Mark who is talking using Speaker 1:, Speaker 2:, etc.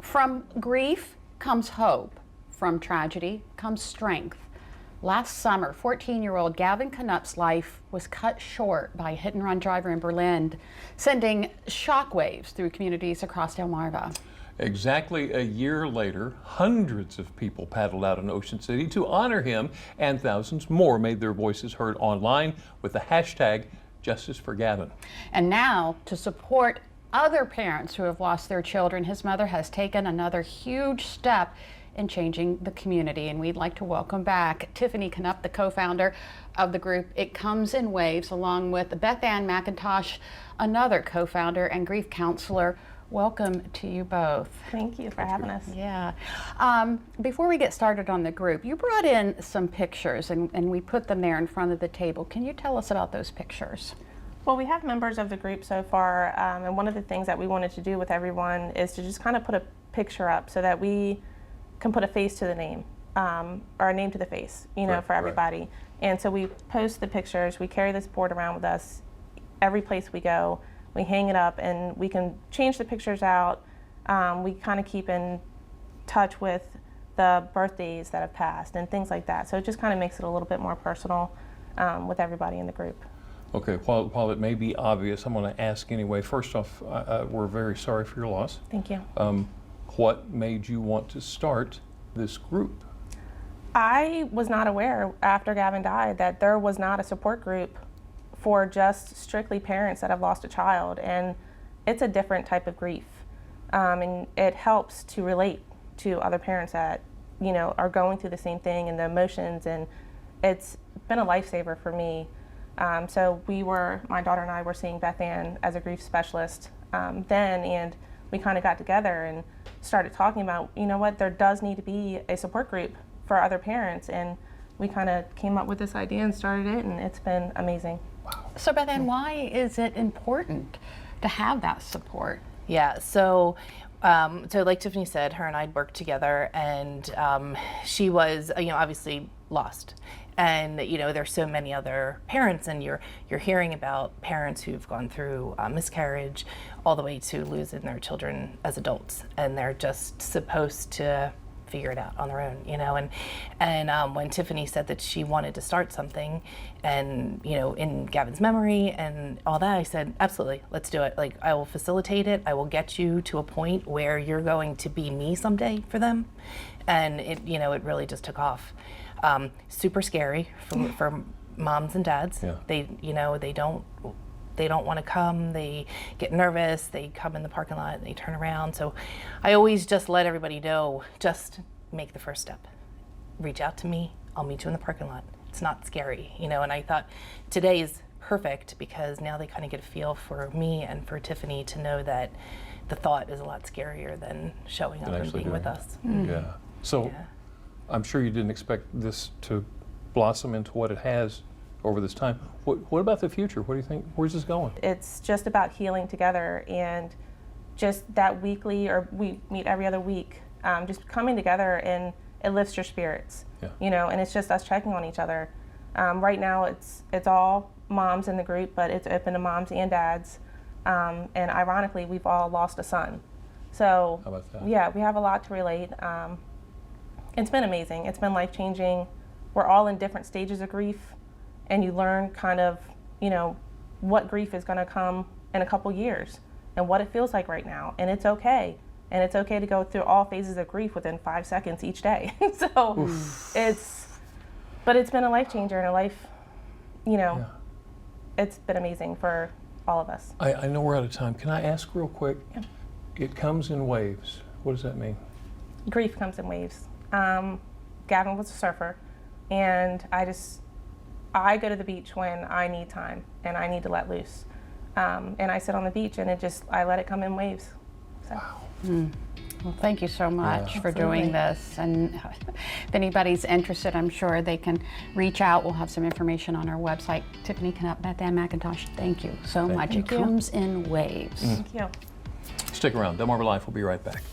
Speaker 1: From grief comes hope. From tragedy comes strength. Last summer, 14-year-old Gavin Knupp's life was cut short by a hit-and-run driver in Berlin, sending shockwaves through communities across Delmarva.
Speaker 2: Exactly a year later, hundreds of people paddled out in Ocean City to honor him, and thousands more made their voices heard online with the hashtag Justice for Gavin. And
Speaker 1: now, to support other parents who have lost their children, his mother has taken another huge step in changing the community. And we'd like to welcome back Tiffany Knupp, the co-founder of the group It Comes in Waves, along with Bethann McIntosh, another co-founder and grief counselor. Welcome to you both.
Speaker 3: Thank you for having us.
Speaker 1: Yeah. Before we get started on the group, you brought in some pictures and we put them there in front of the table. Can you tell us about those pictures?
Speaker 3: Well, we have members of the group so far, and one of the things that we wanted to do with everyone is to just kind of put a picture up so that we can put a face to the name, or a name to the face, you know, for everybody. Right. And so we post the pictures, we carry this board around with us every place we go, we hang it up, and we can change the pictures out. We kind of keep in touch with the birthdays that have passed and things like that. So it just kind of makes it a little bit more personal with everybody in the group.
Speaker 2: Okay, while it may be obvious, I'm going to ask anyway. First off, we're very sorry for your loss.
Speaker 3: Thank you.
Speaker 2: What made you want to start this group?
Speaker 3: I was not aware after Gavin died that there was not a support group for just strictly parents that have lost a child, and it's a different type of grief. And it helps to relate to other parents that, you know, are going through the same thing and the emotions, and it's been a lifesaver for me. So my daughter and I were seeing Bethann as a grief specialist then, and we kind of got together and started talking about, you know what, there does need to be a support group for other parents, and we kind of came up with this idea and started it, and it's been amazing.
Speaker 1: Wow. So Bethann, why is it important to have that support?
Speaker 4: Yeah, so like Tiffany said, her and I worked together, and she was, you know, obviously lost. And you know, there's so many other parents, and you're hearing about parents who've gone through miscarriage, all the way to losing their children as adults, and they're just supposed to figure it out on their own, you know. And when Tiffany said that she wanted to start something, and you know, in Gavin's memory and all that, I said, absolutely, let's do it. Like, I will facilitate it. I will get you to a point where you're going to be me someday for them. And it, you know, it really just took off. Super scary for moms and dads. Yeah. They, you know, they don't want to come. They get nervous. They come in the parking lot and they turn around. So I always just let everybody know, just make the first step. Reach out to me. I'll meet you in the parking lot. It's not scary, you know. And I thought today is perfect because now they kind of get a feel for me and for Tiffany to know that the thought is a lot scarier than showing up and being with us.
Speaker 2: Mm. Yeah. So. Yeah. I'm sure you didn't expect this to blossom into what it has over this time. What about the future? What do you think? Where's this going?
Speaker 3: It's just about healing together, and just that weekly, or we meet every other week, just coming together, and it lifts your spirits. Yeah. You know, and it's just us checking on each other. Right now it's all moms in the group, but it's open to moms and dads. And ironically, we've all lost a son. So
Speaker 2: how about that?
Speaker 3: Yeah, we have a lot to relate. It's been amazing. It's been life-changing. We're all in different stages of grief, and you learn kind of, you know, what grief is going to come in a couple years and what it feels like right now. And it's okay. And it's okay to go through all phases of grief within 5 seconds each day. So but it's been a life changer and a life, you know, it's been amazing for all of us.
Speaker 2: I know we're out of time. Can I ask real quick?
Speaker 3: Yeah.
Speaker 2: It comes in waves. What does that mean?
Speaker 3: Grief comes in waves. Gavin was a surfer, and I go to the beach when I need time and I need to let loose. And I sit on the beach, and I let it come in waves. So.
Speaker 2: Wow.
Speaker 1: Well, thank you so much for doing this. And if anybody's interested, I'm sure they can reach out. We'll have some information on our website. Tiffany Knupp, Bethann McIntosh, thank you so much. It comes in waves.
Speaker 3: Thank you.
Speaker 2: Stick around. DelmarvaLife will be right back.